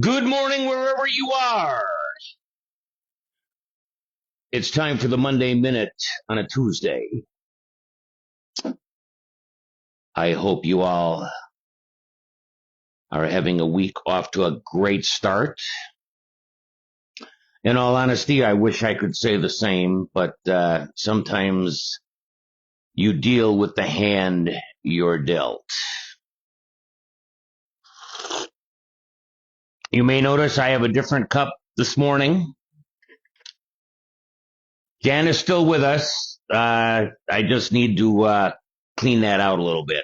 Good morning, wherever you are. It's time for the Monday Minute on a Tuesday. I hope you all are having a week off to a great start. In all honesty, I wish I could say the same, but sometimes you deal with the hand you're dealt. You may notice I have a different cup this morning. Jan is still with us. I just need to clean that out a little bit.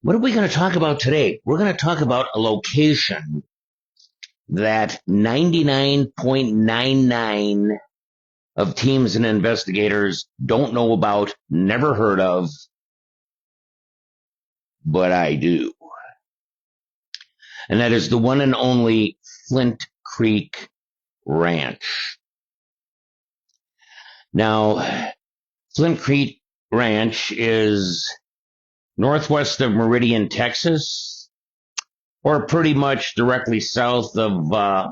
What are we going to talk about today? We're going to talk about a location that 99.99 of teams and investigators don't know about, never heard of, but I do. And that is the one and only Flint Creek Ranch. Now, Flint Creek Ranch is northwest of Meridian, Texas, or pretty much directly south of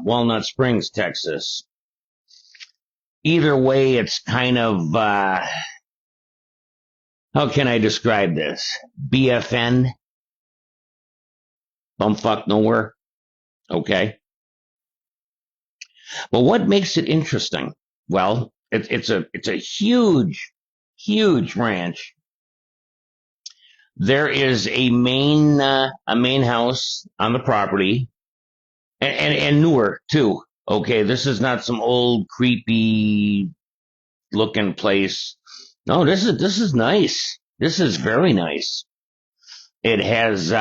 Walnut Springs, Texas. Either way, it's kind of, how can I describe this? BFN? Bumfuck nowhere? Okay. Well, what makes it interesting? Well, it's a huge, huge ranch. There is a main house on the property, and newer too. Okay, this is not some old creepy looking place. No, this is nice. This is very nice. It has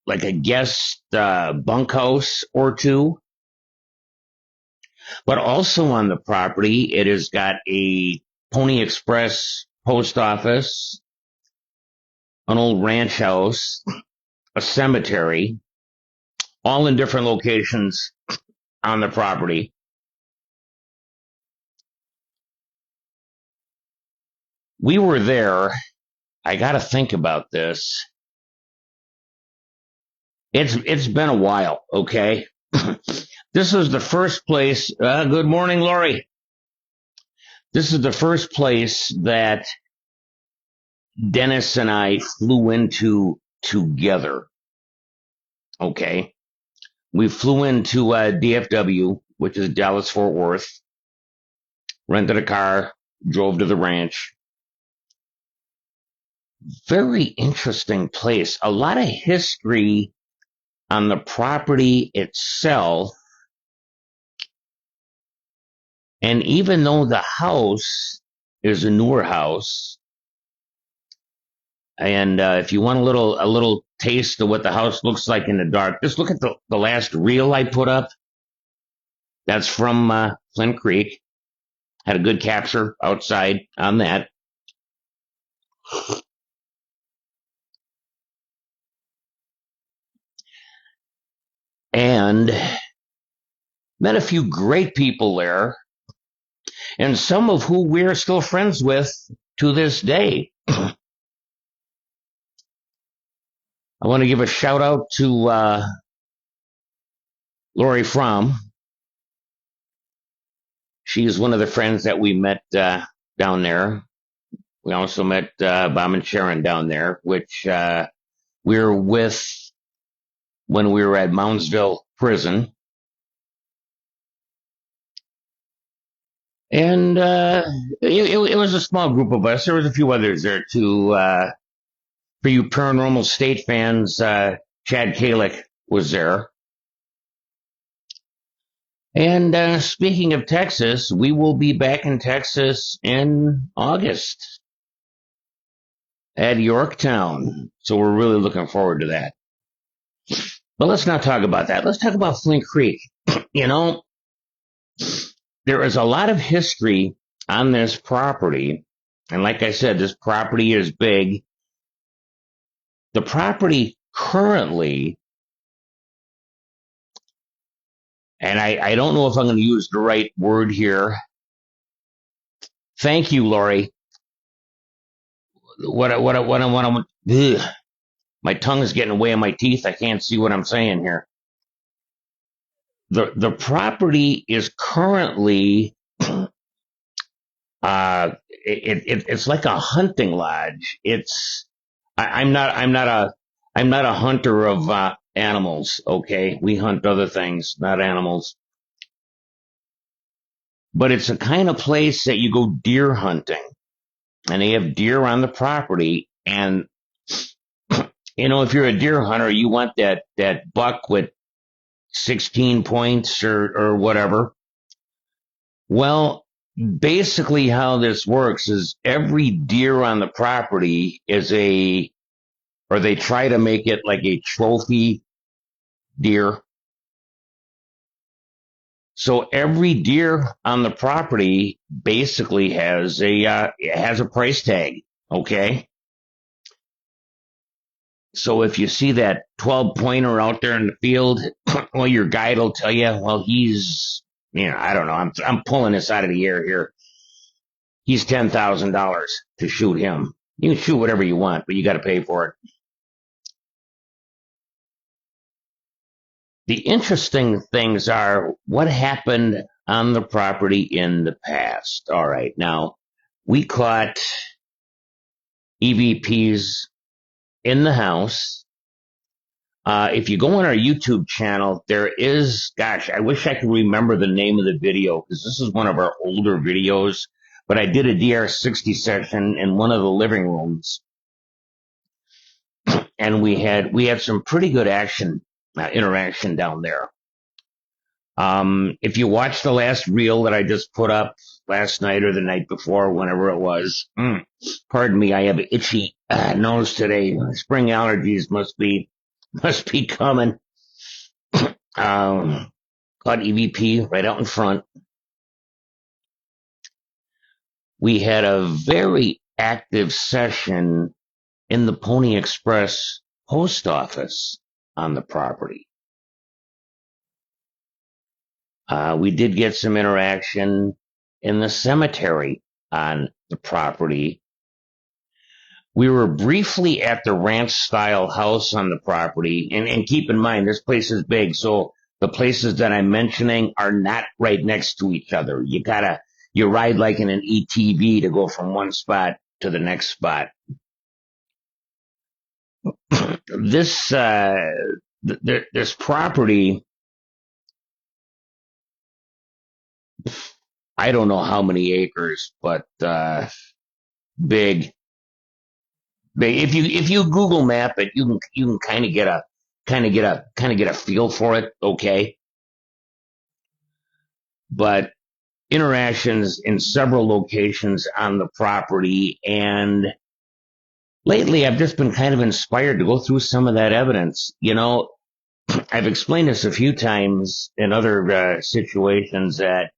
like a guest bunkhouse or two, but also on the property it has got a Pony Express post office, an old ranch house, a cemetery, all in different locations on the property. We were there. I got to think about this. It's been a while, okay? This was the first place. Good morning, Lori. This is the first place that Dennis and I flew into together. Okay. We flew into DFW, which is Dallas Fort Worth, rented a car, drove to the ranch. Very interesting place. A lot of history on the property itself. And even though the house is a newer house, and if you want a little taste of what the house looks like in the dark, just look at the last reel I put up. That's from Flint Creek. Had a good capture outside on that. And met a few great people there, and some of who we're still friends with to this day. I want to give a shout out to Lori Fromm. She is one of the friends that we met down there. We also met Bob and Sharon down there, which we were with when we were at Moundsville Prison. And it was a small group of us. There was a few others there too. For you Paranormal State fans, Chad Kalick was there. And speaking of Texas, we will be back in Texas in August at Yorktown. So we're really looking forward to that. But let's not talk about that. Let's talk about Flint Creek. You know, there is a lot of history on this property. And like I said, this property is big. The property currently, and I don't know if I'm going to use the right word here. Thank you, Lori. What I'm My tongue is getting away in my teeth. I can't see what I'm saying here. The property is currently it's like a hunting lodge. I'm not a hunter of animals. Okay, we hunt other things, not animals. But it's a kind of place that you go deer hunting, and they have deer on the property. And if you're a deer hunter, you want that buck with 16 points or whatever. Well, basically how this works is every deer on the property or they try to make it like a trophy deer. So every deer on the property basically has a price tag. Okay. So if you see that 12 pointer out there in the field, well, your guide will tell you, well, I don't know. I'm pulling this out of the air here. He's $10,000 to shoot him. You can shoot whatever you want, but you got to pay for it. The interesting things are what happened on the property in the past. All right. Now, we caught EVPs in the house. If you go on our YouTube channel, there is, gosh, I wish I could remember the name of the video because this is one of our older videos, but I did a DR60 session in one of the living rooms. And we had some pretty good interaction down there. If you watch the last reel that I just put up last night or the night before, whenever it was, pardon me, I have an itchy nose today. Spring allergies must be coming. Caught EVP right out in front. We had a very active session in the Pony Express post office on the property. We did get some interaction in the cemetery on the property. We were briefly at the ranch-style house on the property, and keep in mind, this place is big, so the places that I'm mentioning are not right next to each other. You ride like in an ETV to go from one spot to the next spot. This property, I don't know how many acres, but big. If you Google map it, you can kind of get a feel for it. Okay, but interactions in several locations on the property, and lately I've just been kind of inspired to go through some of that evidence. I've explained this a few times in other situations that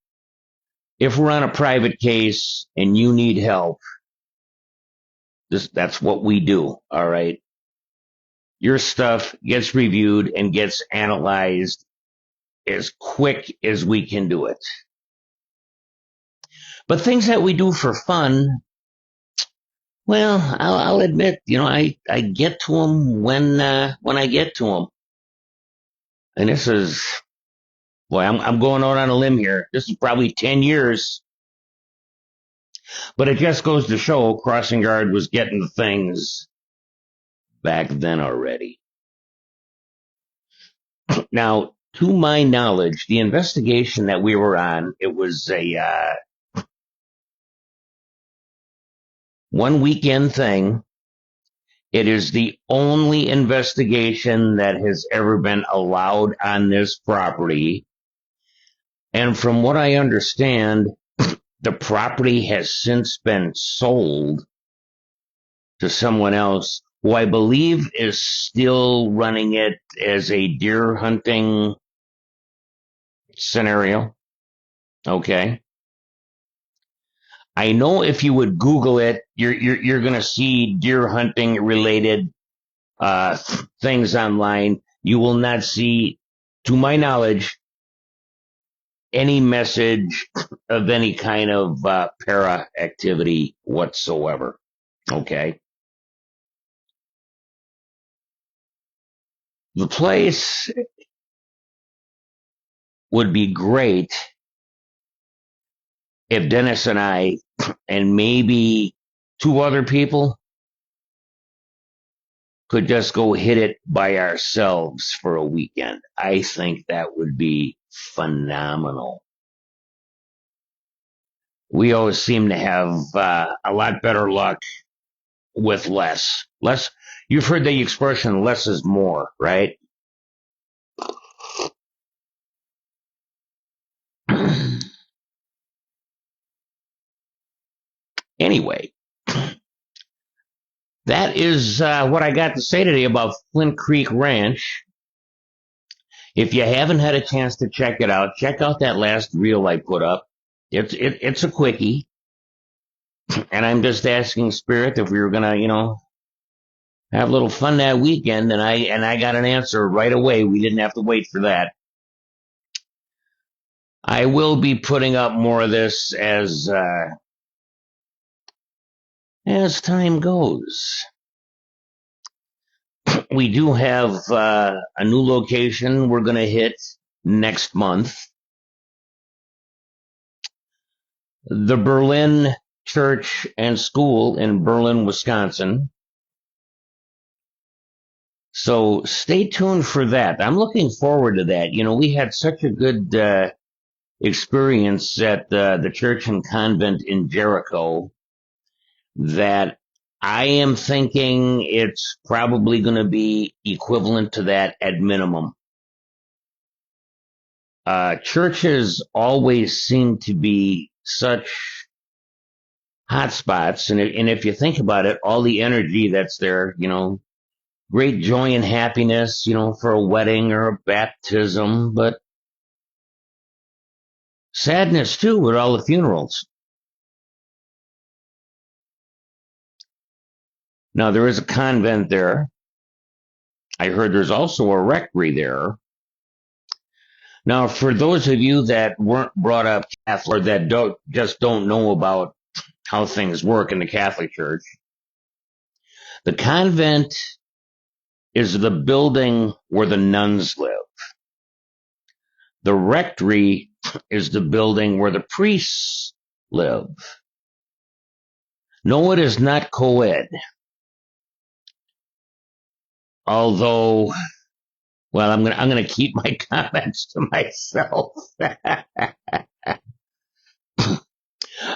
if we're on a private case and you need help, that's what we do. All right. Your stuff gets reviewed and gets analyzed as quick as we can do it. But things that we do for fun, well, I'll admit, I get to them when I get to them. And this is, boy, I'm going out on a limb here. This is probably 10 years. But it just goes to show Crossingaurd was getting the things back then already. Now, to my knowledge, the investigation that we were on, it was a one weekend thing. It is the only investigation that has ever been allowed on this property. And from what I understand, the property has since been sold to someone else who I believe is still running it as a deer hunting scenario. Okay. I know if you would Google it, you're going to see deer hunting related things online. You will not see, to my knowledge, any message of any kind of para activity whatsoever. Okay. The place would be great if Dennis and I, and maybe two other people, could just go hit it by ourselves for a weekend. I think that would be phenomenal. We always seem to have a lot better luck with less. Less. You've heard the expression "less is more," right? Anyway, that is what I got to say today about Flint Creek Ranch. If you haven't had a chance to check it out, check out that last reel I put up. It's a quickie, and I'm just asking Spirit if we were gonna, have a little fun that weekend, and I got an answer right away. We didn't have to wait for that. I will be putting up more of this as time goes. We do have a new location we're going to hit next month. The Berlin Church and School in Berlin, Wisconsin. So stay tuned for that. I'm looking forward to that. We had such a good experience at the church and convent in Jericho that I am thinking it's probably going to be equivalent to that at minimum. Churches always seem to be such hot spots, and if you think about it, all the energy that's there, great joy and happiness, for a wedding or a baptism, but sadness too with all the funerals. Now, there is a convent there. I heard there's also a rectory there. Now, for those of you that weren't brought up Catholic or that don't know about how things work in the Catholic Church, the convent is the building where the nuns live. The rectory is the building where the priests live. No, it is not co-ed. Although, well, I'm gonna keep my comments to myself.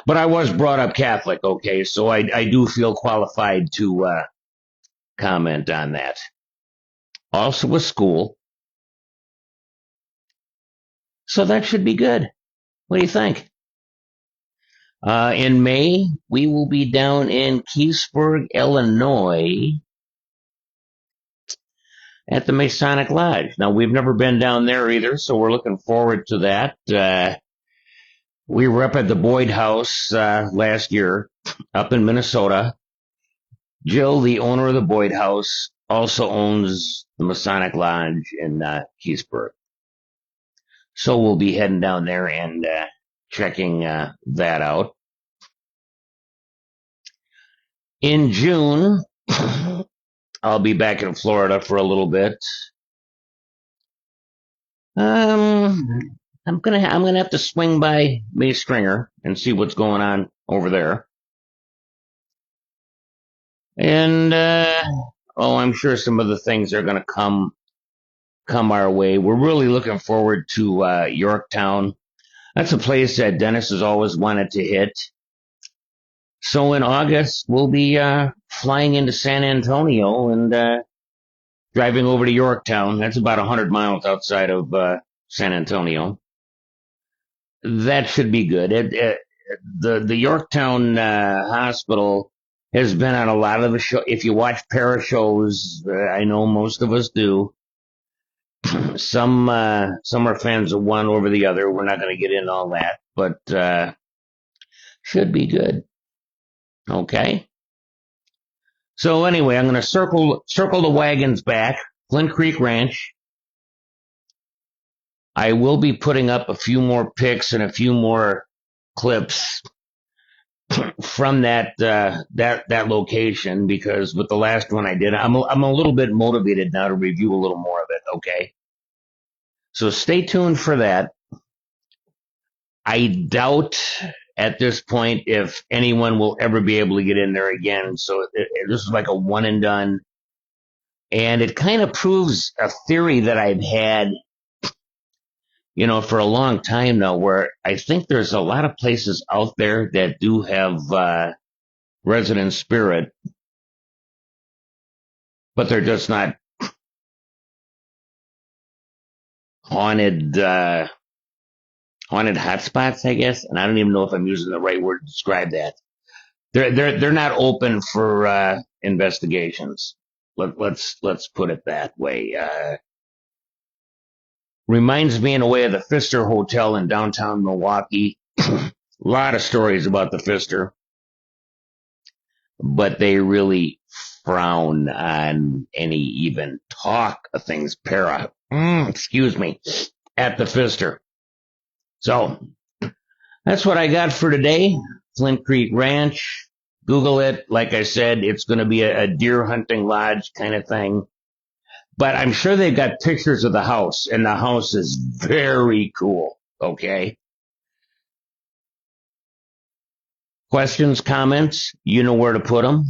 But I was brought up Catholic, okay, so I do feel qualified to comment on that. Also a school. So that should be good. What do you think? In May, we will be down in Keysburg, Illinois at the Masonic Lodge. Now, we've never been down there either, so we're looking forward to that. We were up at the Boyd House last year up in Minnesota. Jill, the owner of the Boyd House, also owns the Masonic Lodge in Keysburg. So we'll be heading down there and checking that out. In June, I'll be back in Florida for a little bit. I'm gonna have to swing by May Stringer and see what's going on over there. And I'm sure some other things are gonna come our way. We're really looking forward to Yorktown. That's a place that Dennis has always wanted to hit. So in August, we'll be flying into San Antonio and driving over to Yorktown. That's about 100 miles outside of San Antonio. That should be good. The Yorktown Hospital has been on a lot of the show. If you watch para shows, I know most of us do. Some are fans of one over the other. We're not going to get into all that, but should be good. Okay. So anyway, I'm going to circle the wagons back. Flint Creek Ranch. I will be putting up a few more pics and a few more clips from that location, because with the last one I did, I'm a little bit motivated now to review a little more of it. okay? So stay tuned for that. I doubt at this point if anyone will ever be able to get in there again. So this is like a one and done. And it kind of proves a theory that I've had, for a long time now, where I think there's a lot of places out there that do have resident spirit, but they're just not haunted haunted hotspots, I guess. And I don't even know if I'm using the right word to describe that. They're not open for investigations. Let's put it that way. Reminds me in a way of the Pfister Hotel in downtown Milwaukee. A lot of stories about the Pfister, but they really frown on any even talk of things excuse me, at the Pfister. So that's what I got for today. Flint Creek Ranch. Google it. Like I said, it's going to be a deer hunting lodge kind of thing. But I'm sure they've got pictures of the house, and the house is very cool. Okay. Questions, comments, you know where to put them.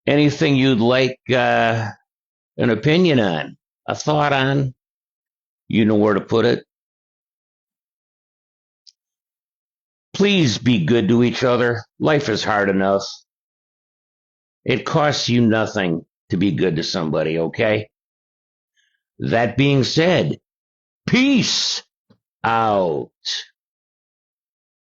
Anything you'd like an opinion on, a thought on, you know where to put it. Please be good to each other. Life is hard enough. It costs you nothing to be good to somebody, okay? That being said, peace out.